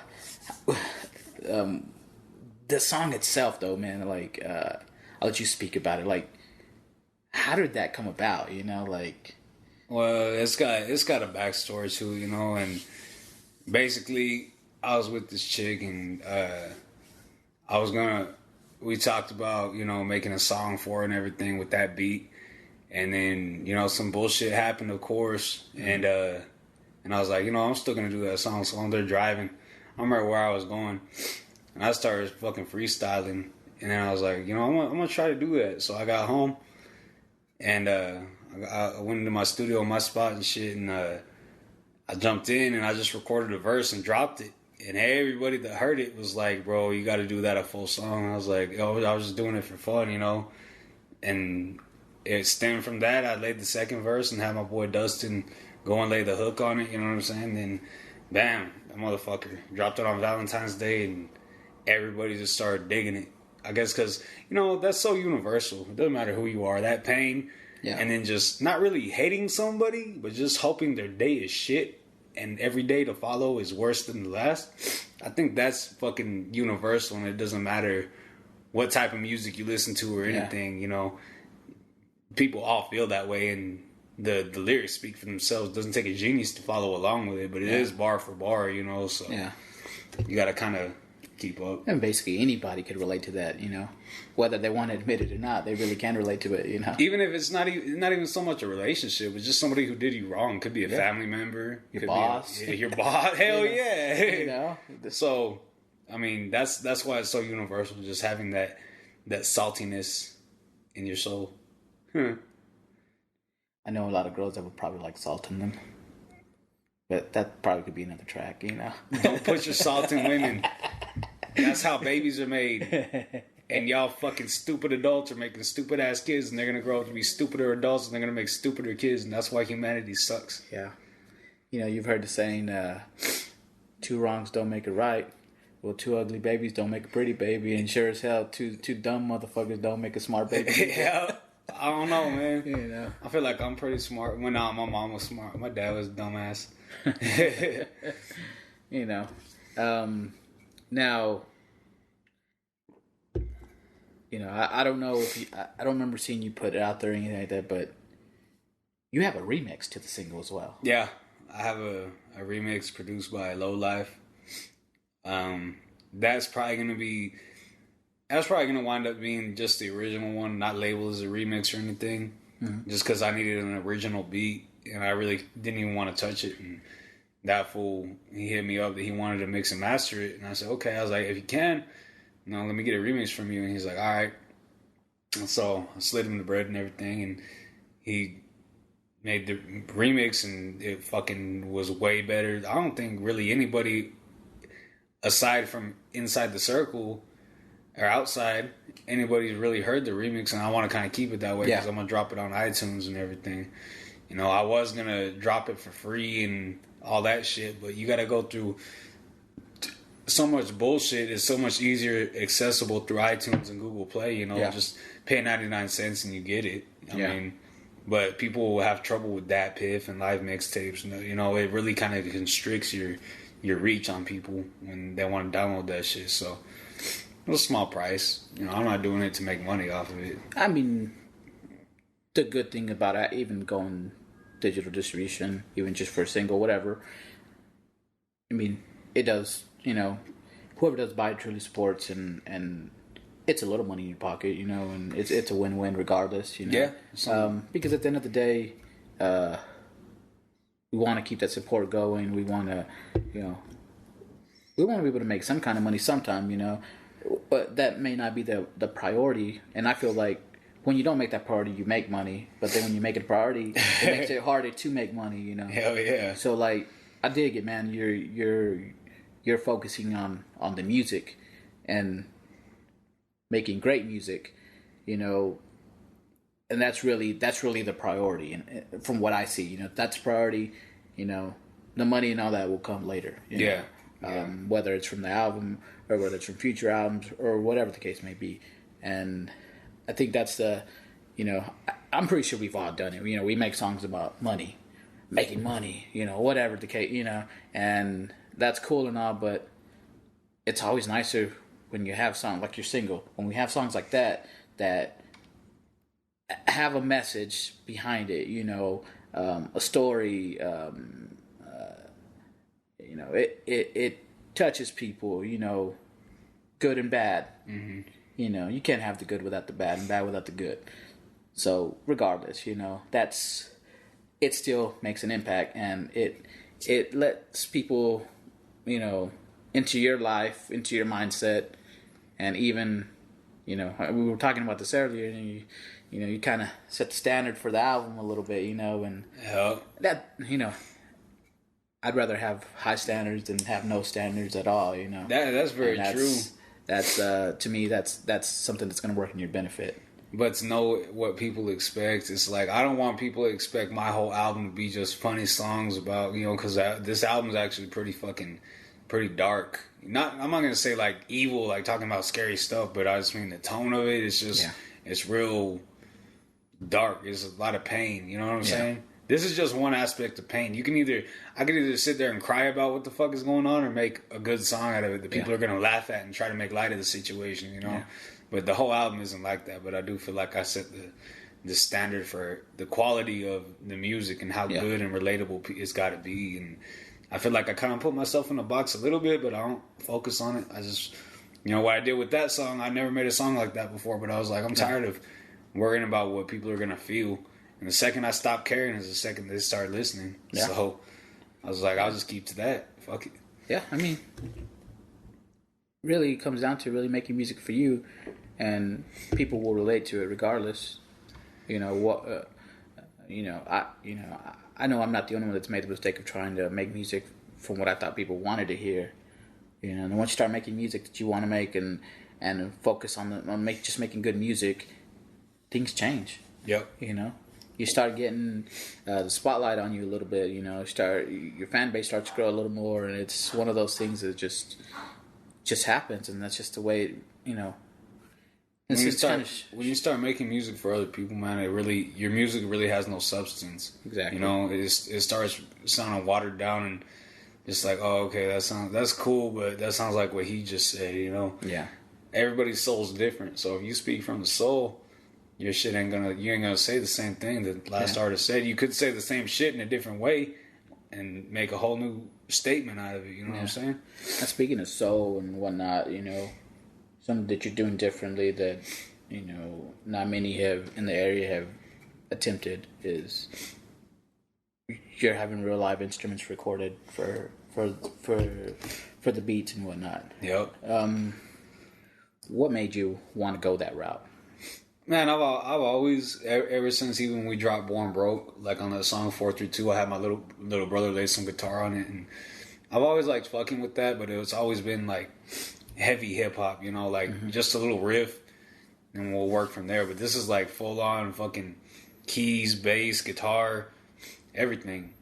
the song itself though, man, like, I'll let you speak about it. Like, how did that come about, Well, it's got a backstory too, and basically I was with this chick, and we talked about, making a song for her and everything with that beat. And then, some bullshit happened, of course. And I was like, I'm still going to do that song. So I'm there driving. I remember where I was going. And I started fucking freestyling. And then I was like, I'm going to try to do that. So I got home. And I went into my studio, my spot and shit. And I jumped in and I just recorded a verse and dropped it. And everybody that heard it was like, bro, you got to do that a full song. I was like, oh, I was just doing it for fun, you know. And it stemmed from that. I laid the second verse and had my boy Dustin go and lay the hook on it, you know what I'm saying? Then, bam, that motherfucker dropped it on Valentine's Day, and everybody just started digging it. I guess because, you know, that's so universal. It doesn't matter who you are. That pain, and then just not really hating somebody, but just hoping their day is shit and every day to follow is worse than the last. I think that's fucking universal, and it doesn't matter what type of music you listen to or anything, you know. People all feel that way, and the lyrics speak for themselves. It doesn't take a genius to follow along with it, but it is bar for bar, you know, so you got to kind of keep up. And basically anybody could relate to that, you know. Whether they want to admit it or not, they really can relate to it, you know. Even if it's not even so much a relationship, it's just somebody who did you wrong. Could be a family member. Your boss. Your boss. Hell You know. So, I mean, that's why it's so universal, just having that saltiness in your soul. I know a lot of girls that would probably like salt in them. But that probably could be another track, you know. Don't put your salt in women. That's how babies are made. And y'all fucking stupid adults are making stupid ass kids, and they're gonna grow up to be stupider adults, and they're gonna make stupider kids, and that's why humanity sucks. Yeah. You know, you've heard the saying, 2 wrongs don't make it right. Well, 2 ugly babies don't make a pretty baby, and sure as hell, two dumb motherfuckers don't make a smart baby. Yeah. I don't know, man. You know. I feel like I'm pretty smart. Well, no, my mom was smart. My dad was a dumbass. You know. Now, you know, I don't know if I don't remember seeing you put it out there or anything like that, but you have a remix to the single as well. Yeah, I have a remix produced by Low Life. That's probably gonna wind up being just the original one, not labeled as a remix or anything. Mm-hmm. Just because I needed an original beat, and I really didn't even want to touch it. And that fool, he hit me up that he wanted to mix and master it, and I said, okay. I was like, if you can, you know, let me get a remix from you. And he's like, all right. And so I slid him the bread and everything, and he made the remix, and it fucking was way better. I don't think really anybody, aside from inside the circle or outside, anybody's really heard the remix, and I want to kind of keep it that way because I'm going to drop it on iTunes and everything. You know, I was going to drop it for free and all that shit, but you got to go through so much bullshit. It's so much easier accessible through iTunes and Google Play, you know, just pay 99 cents and you get it. I mean, but people will have trouble with that piff and live mixtapes. You know, it really kind of constricts your reach on people when they want to download that shit. So it was a small price. You know, I'm not doing it to make money off of it. I mean, the good thing about it, even going digital distribution, even just for a single, whatever, I mean, it does, you know, whoever does buy it truly supports, and it's a little money in your pocket, you know, and it's a win-win regardless, you know. Yeah. Because at the end of the day, we want to keep that support going. We want to, you know, we want to be able to make some kind of money sometime, you know. But that may not be the priority. And I feel like when you don't make that priority, you make money. But then when you make it a priority, it makes it harder to make money, you know. Hell yeah. So, like, I dig it, man. You're focusing on the music and making great music, you know. And that's really the priority. And from what I see, you know, that's priority. You know, the money and all that will come later. You know? Whether it's from the album or whether it's from future albums or whatever the case may be. And I think that's you know, I'm pretty sure we've all done it. You know, we make songs about money, making money, you know, whatever the case, you know, and that's cool and all, but it's always nicer when you have songs like your single, when we have songs like that have a message behind it, you know, a story, you know, it touches people, you know, good and bad. Mm-hmm. You know, you can't have the good without the bad and bad without the good. So regardless, you know, it still makes an impact, and it lets people, you know, into your life, into your mindset, and even, you know, we were talking about this earlier, and you know, you kind of set the standard for the album a little bit, you know, and that, you know, I'd rather have high standards than have no standards at all. You know, That's very true. That's to me, that's something that's going to work in your benefit. But to know what people expect, it's like I don't want people to expect my whole album to be just funny songs about, you know, because this album's actually pretty dark. I'm not gonna say like evil, like talking about scary stuff, but I just mean the tone of it. It's just it's real dark. It's a lot of pain. You know what I'm saying? This is just one aspect of pain. I could either sit there and cry about what the fuck is going on, or make a good song out of it that people are gonna laugh at and try to make light of the situation. You know. Yeah. But the whole album isn't like that. But I do feel like I set the standard for the quality of the music and how good and relatable it's got to be. And I feel like I kind of put myself in a box a little bit, but I don't focus on it. I just, you know, what I did with that song, I never made a song like that before. But I was like, I'm tired of worrying about what people are going to feel. And the second I stopped caring is the second they start listening. Yeah. So I was like, I'll just keep to that. Fuck it. Yeah, I mean, really it comes down to really making music for you. And people will relate to it regardless. You know what? I know I'm not the only one that's made the mistake of trying to make music from what I thought people wanted to hear. You know, and once you start making music that you want to make and focus on making good music, things change. Yep. You know, you start getting the spotlight on you a little bit. You know, your fan base starts to grow a little more, and it's one of those things that just happens, and that's just the way you know. When you start making music for other people, man, your music really has no substance. Exactly. You know, it starts sounding watered down and just like, oh, okay, that's cool, but that sounds like what he just said. You know. Yeah. Everybody's soul's different, so if you speak from the soul, your shit you ain't gonna say the same thing that last artist said. You could say the same shit in a different way and make a whole new statement out of it. You know what I'm saying? And speaking of soul and whatnot, you know. Something that you're doing differently that, you know, not many in the area have attempted is you're having real live instruments recorded for the beats and whatnot. Yep. What made you want to go that route? Man, I've always, ever since even we dropped Born Broke, like on the song 432, I had my little brother lay some guitar on it, and I've always liked fucking with that, but it's always been like heavy hip hop, you know, like just a little riff and we'll work from there. But this is like full on fucking keys, bass, guitar, everything.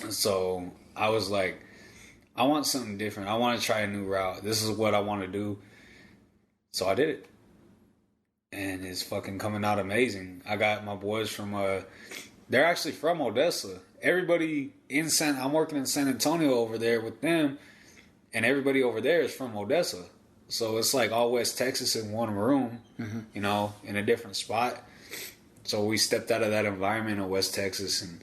So I was like, I want something different. I want to try a new route. This is what I want to do. So I did it. And it's fucking coming out amazing. I got my boys from, they're actually from Odessa. Everybody I'm working in San Antonio over there with them. And everybody over there is from Odessa. So it's like all West Texas in one room, you know, in a different spot. So we stepped out of that environment of West Texas and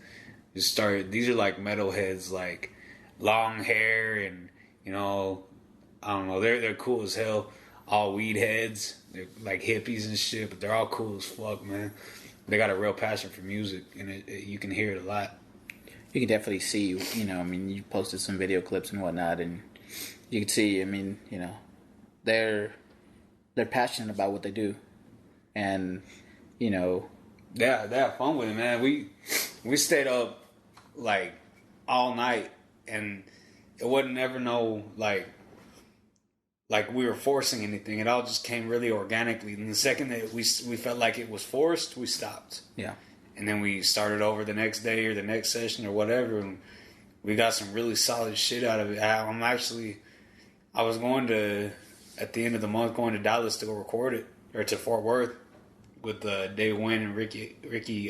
just started. These are like metalheads, like long hair and, you know, I don't know. They're cool as hell. All weed heads. They're like hippies and shit, but they're all cool as fuck, man. They got a real passion for music, and you can hear it a lot. You can definitely see, you know, I mean, you posted some video clips and whatnot, and you can see, I mean, you know, they're passionate about what they do, and you know, they have fun with it, man. We stayed up like all night, and it wasn't ever no like we were forcing anything. It all just came really organically. And the second that we felt like it was forced, we stopped. Yeah, and then we started over the next day or the next session or whatever, and we got some really solid shit out of it. I was going to, at the end of the month, going to Dallas to go record it, or to Fort Worth with David Wynn and Ricky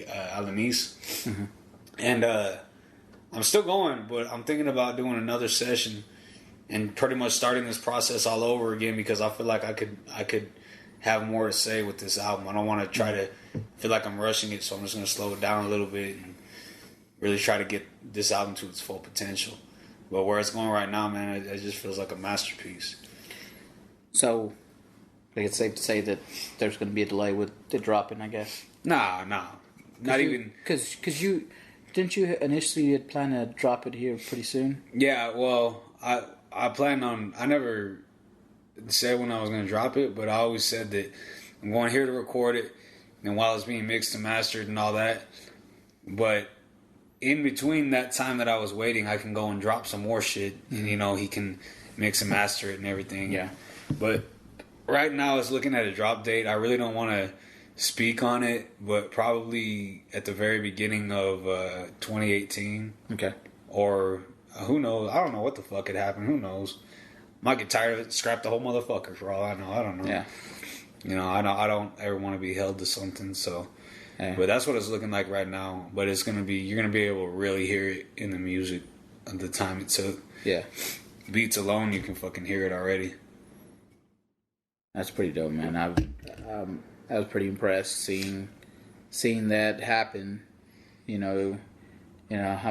Alanis. And I'm still going, but I'm thinking about doing another session and pretty much starting this process all over again, because I feel like I could have more to say with this album. I don't want to try to feel like I'm rushing it, so I'm just going to slow it down a little bit and really try to get this album to its full potential. But where it's going right now, man, it just feels like a masterpiece. So, I think it's safe to say that there's going to be a delay with the dropping, I guess. Nah, not even. Because you didn't you initially plan to drop it here pretty soon? Yeah, well, I planned on. I never said when I was going to drop it, but I always said that I'm going here to record it, and while it's being mixed and mastered and all that, but in between that time that I was waiting, I can go and drop some more shit, and he can mix and master it and everything. Yeah. But right now, it's looking at a drop date. I really don't want to speak on it, but probably at the very beginning of 2018. Okay. Or who knows? I don't know what the fuck could happen. Who knows? Might get tired of it, scrap the whole motherfucker for all I know. I don't know. Yeah. I don't ever want to be held to something. So, but that's what it's looking like right now. But it's gonna be, you're gonna be able to really hear it in the music at the time it took. Yeah. Beats alone, you can fucking hear it already. That's pretty dope, man. I was pretty impressed seeing that happen. I'm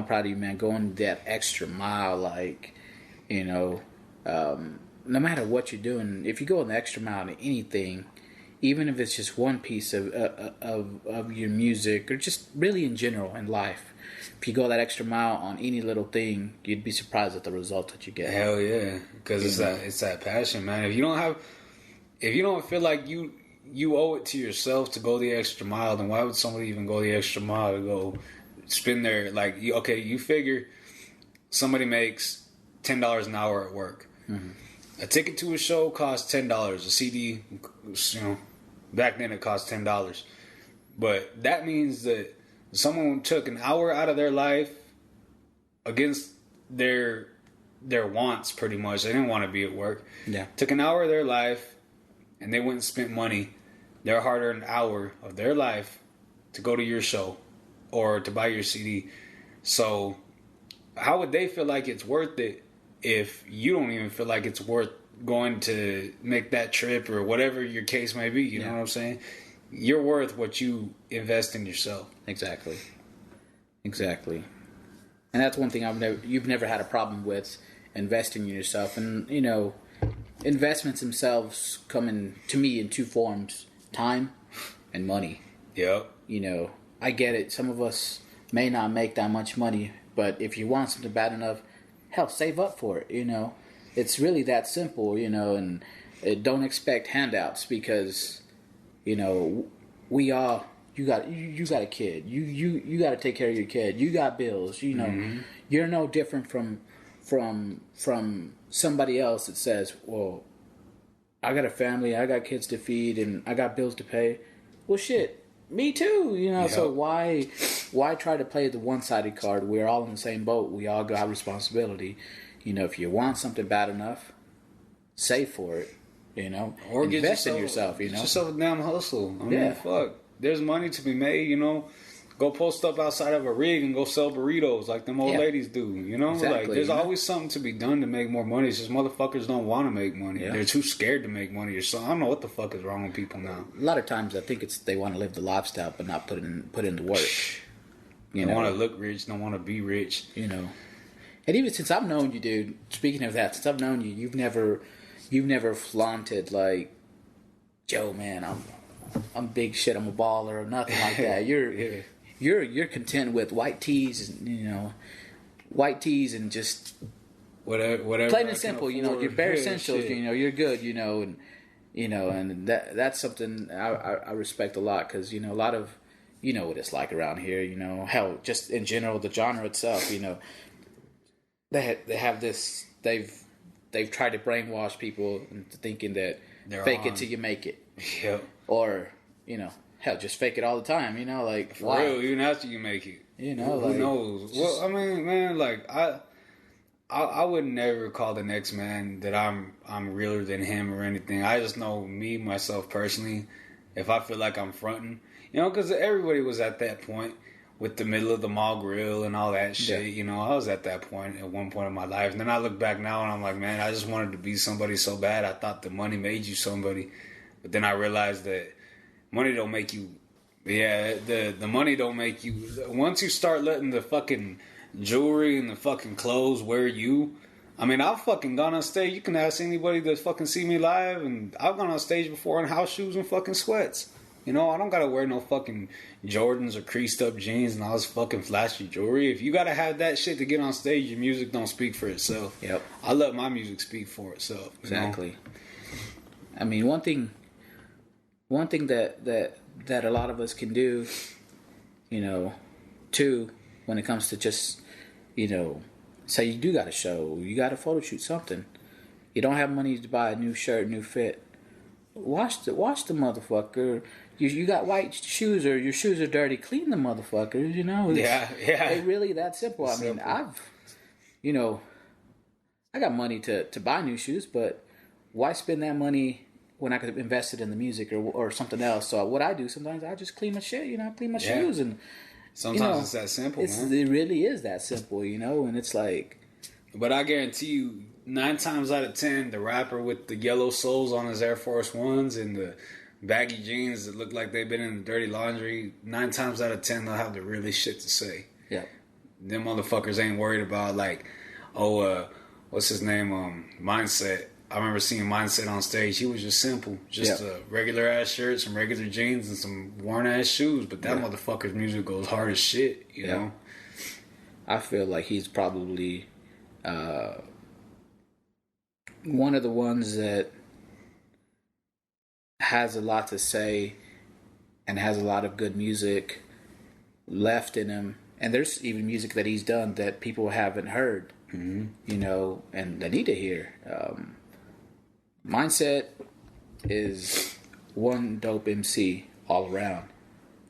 proud of you, man. Going that extra mile, like, no matter what you're doing, if you go an extra mile in anything, even if it's just one piece of your music or just really in general in life, if you go that extra mile on any little thing, you'd be surprised at the result that you get. Hell yeah, because it's that passion, man. If you don't feel like you owe it to yourself to go the extra mile, then why would somebody even go the extra mile to go spend their, like, you figure somebody makes $10 an hour at work. Mm-hmm. A ticket to a show costs $10. A CD, back then it cost $10. But that means that someone took an hour out of their life against their wants, pretty much. They didn't want to be at work. Yeah. Took an hour of their life, and they went and spent money, their hard-earned hour of their life, to go to your show or to buy your CD. So how would they feel like it's worth it if you don't even feel like it's worth going to make that trip or whatever your case may be? You know what I'm saying? You're worth what you invest in yourself. Exactly. And that's one thing you've never had a problem with, investing in yourself. And, investments themselves come to me in two forms: time and money. Yep. I get it. Some of us may not make that much money, but if you want something bad enough, hell, save up for it. It's really that simple. And don't expect handouts, because we all, you got a kid. You got to take care of your kid. You got bills. Mm-hmm. You're no different from somebody else that says, well, I got a family, I got kids to feed, and I got bills to pay. Well, shit, me too. Yep. So why try to play the one-sided card? We're all in the same boat. We all got responsibility. If you want something bad enough, save for it. Or invest in yourself. Get yourself a damn hustle. I mean, fuck. There's money to be made. Go post up outside of a rig and go sell burritos like them old ladies do. Exactly, like there's always something to be done to make more money. It's just motherfuckers don't want to make money. Yeah. They're too scared to make money. I don't know what the fuck is wrong with people now. A lot of times I think they want to live the lifestyle but not put in the work. They want to look rich, don't want to be rich. And even since I've known you, dude, speaking of that, since I've known you, you've never flaunted like, Joe, man, I'm big shit, I'm a baller, or nothing like that. You're content with white tees, white tees and just whatever. Plain and simple, your bare essentials. Shit. You're good, and that's something I respect a lot, because a lot of what it's like around here. Hell, just in general, the genre itself. They have this. They've tried to brainwash people into thinking that fake it till you make it. Yep. Or hell, just fake it all the time. Like, for why? real, even after you make it. Who knows? Well, I mean, man, like I would never call the next man that I'm realer than him or anything. I just know me, myself personally, if I feel like I'm fronting, because everybody was at that point with the middle of the mall grill and all that shit. Yeah. I was at that point at one point in my life. And then I look back now and I'm like, man, I just wanted to be somebody so bad. I thought the money made you somebody. But then I realized that money don't make you. Yeah, the money don't make you. Once you start letting the fucking jewelry and the fucking clothes wear you. I mean, I've fucking gone on stage. You can ask anybody that fucking see me live, and I've gone on stage before in house shoes and fucking sweats. I don't gotta wear no fucking Jordans or creased up jeans and all this fucking flashy jewelry. If you gotta have that shit to get on stage, your music don't speak for itself. Yep. I let my music speak for itself. Exactly. I mean, one thing that a lot of us can do, too, when it comes to just, say you do got a show, you got a photo shoot, something. You don't have money to buy a new shirt, new fit. Wash the motherfucker. You got white shoes or your shoes are dirty. Clean the motherfuckers. Yeah. It really that simple. I mean, I got money to buy new shoes, but why spend that money when I could invest it in the music or something else? So what I do sometimes, I just clean my shit. Clean my shoes and. Sometimes it's that simple, man. It really is that simple, and it's like. But I guarantee you, 9 times out of 10, the rapper with the yellow soles on his Air Force Ones and the baggy jeans that look like they've been in dirty laundry, 9 times out of 10, they'll have the really shit to say. Yeah. Them motherfuckers ain't worried about, what's his name? Mindset. I remember seeing Mindset on stage. He was just simple. Just a regular ass shirt, some regular jeans, and some worn ass shoes. But that motherfucker's music goes hard as shit, you know? I feel like he's probably one of the ones that has a lot to say and has a lot of good music left in him. And there's even music that he's done that people haven't heard, and they need to hear. Mindset is one dope MC all around,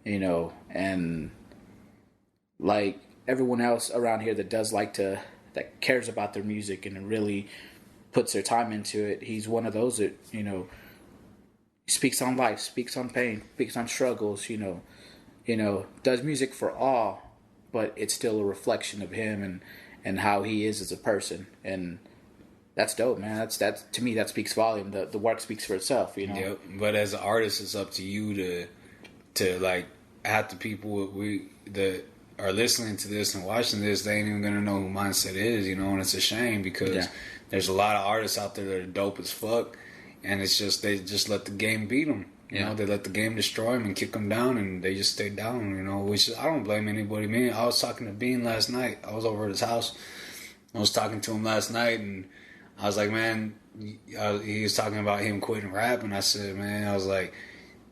and like everyone else around here that that cares about their music and really puts their time into it. He's one of those that, speaks on life, speaks on pain, speaks on struggles, does music for all, but it's still a reflection of him and how he is as a person. And that's dope, man. That's to me, that speaks volume. The work speaks for itself, Yep. But as an artist, it's up to you to like have the people that are listening to this and watching this, they ain't even gonna know who Mindset is, and it's a shame because there's a lot of artists out there that are dope as fuck, and it's just they just let the game beat them. They let the game destroy them and kick them down, and they just stay down. Which I don't blame anybody. Man, I was talking to Bean last night. I was over at his house. I was talking to him last night, and I was like, man, he was talking about him quitting rap, and I said, man, I was like,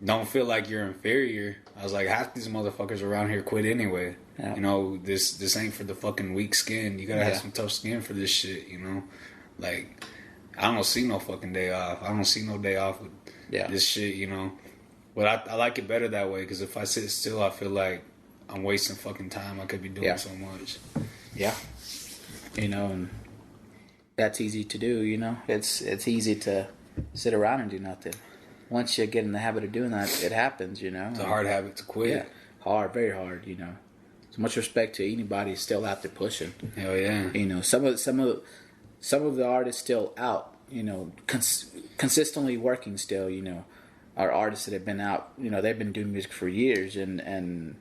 don't feel like you're inferior. I was like, half these motherfuckers around here quit anyway. Yeah. This ain't for the fucking weak skin. You gotta have some tough skin for this shit, Like, I don't see no fucking day off. I don't see no day off with this shit, But I like it better that way, because if I sit still, I feel like I'm wasting fucking time. I could be doing so much. Yeah. And that's easy to do, It's easy to sit around and do nothing. Once you get in the habit of doing that, it happens, It's a hard habit to quit. Yeah, hard, very hard, So much respect to anybody still out there pushing. Hell yeah. Some of the artists still out, consistently working still, are artists that have been out, they've been doing music for years, and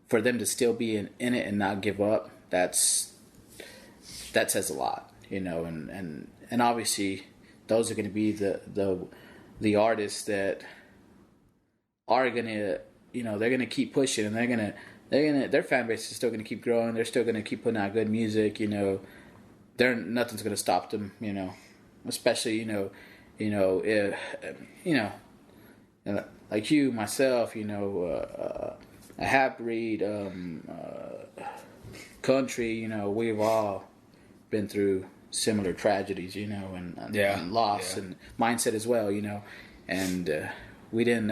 for them to still be in it and not give up, that says a lot, and obviously those are going to be the artists that are gonna, they're gonna keep pushing, and their fan base is still gonna keep growing. They're still gonna keep putting out good music. Nothing's gonna stop them. Especially if like you, myself, a half-breed, country. We've all been through similar tragedies, and loss and mindset as well, and we didn't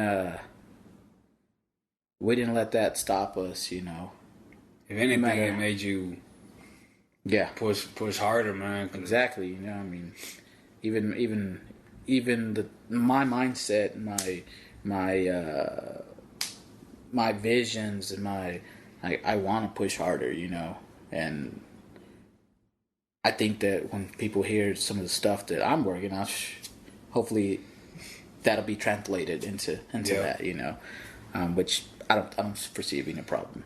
let that stop us, If anything, it made you push harder, man. Exactly, even my mindset, my visions, and I want to push harder, and I think that when people hear some of the stuff that I'm working on, hopefully that'll be translated into that, which I don't foresee it being a problem,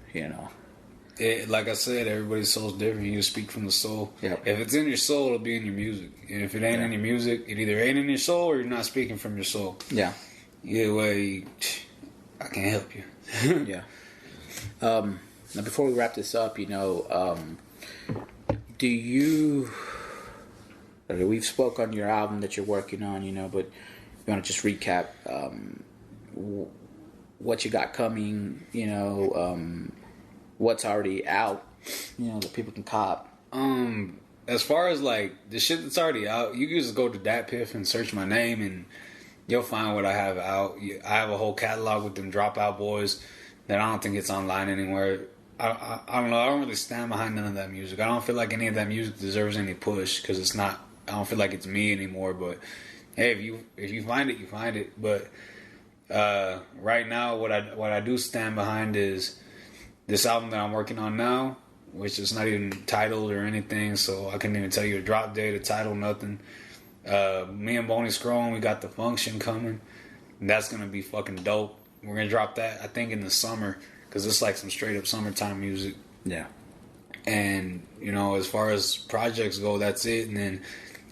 Like I said, everybody's soul's different. You speak from the soul. Yep. If it's in your soul, it'll be in your music. And if it ain't in your music, it either ain't in your soul or you're not speaking from your soul. Yeah. Either way, I can't help you. Yeah. Now, before we wrap this up, do you... Okay, we've spoke on your album that you're working on, but you want to just recap what you got coming, what's already out, that people can cop? As far as like the shit that's already out, you can just go to DatPiff and search my name, and you'll find what I have out. I have a whole catalog with them Dropout Boys that I don't think it's online anywhere. I don't know. I don't really stand behind none of that music. I don't feel like any of that music deserves any push because it's not. I don't feel like it's me anymore. But hey, if you find it, you find it. But right now, what I do stand behind is this album that I'm working on now, which is not even titled or anything, so I couldn't even tell you a drop date, a title, nothing. Me and Boney Scrone, we got The Function coming. And that's going to be fucking dope. We're going to drop that, I think, in the summer, because it's like some straight up summertime music. Yeah. And, as far as projects go, that's it. And then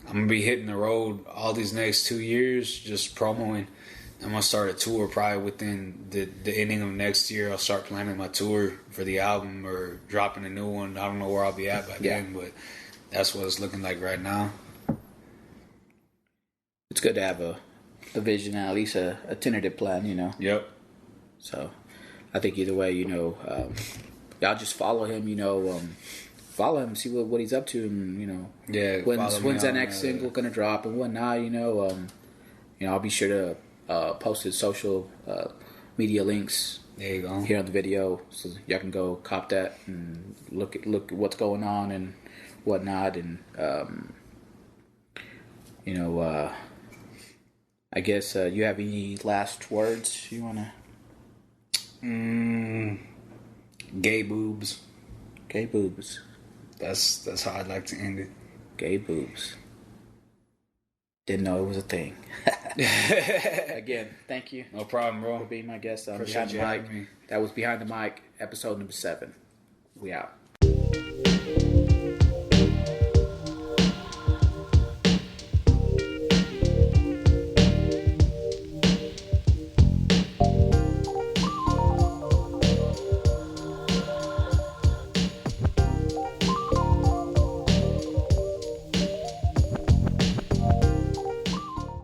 I'm going to be hitting the road all these next 2 years, just promoing. I'm going to start a tour probably within the ending of next year. I'll start planning my tour for the album or dropping a new one. I don't know where I'll be at by then, but that's what it's looking like right now. It's good to have a vision, at least a tentative plan, Yep. So I think either way, y'all just follow him, follow him, see what he's up to, and, when's that next single going to drop and whatnot, I'll be sure to post his social media links. There you go. Here on the video, so y'all can go cop that and look at what's going on and whatnot, and I guess you have any last words you wanna? Gay boobs. Gay boobs. That's how I'd like to end it. Gay boobs. Didn't know it was a thing. Again, thank you. No problem, bro. For being my guest on Appreciate Behind the Mic. That was Behind the Mic, episode number 7. We out.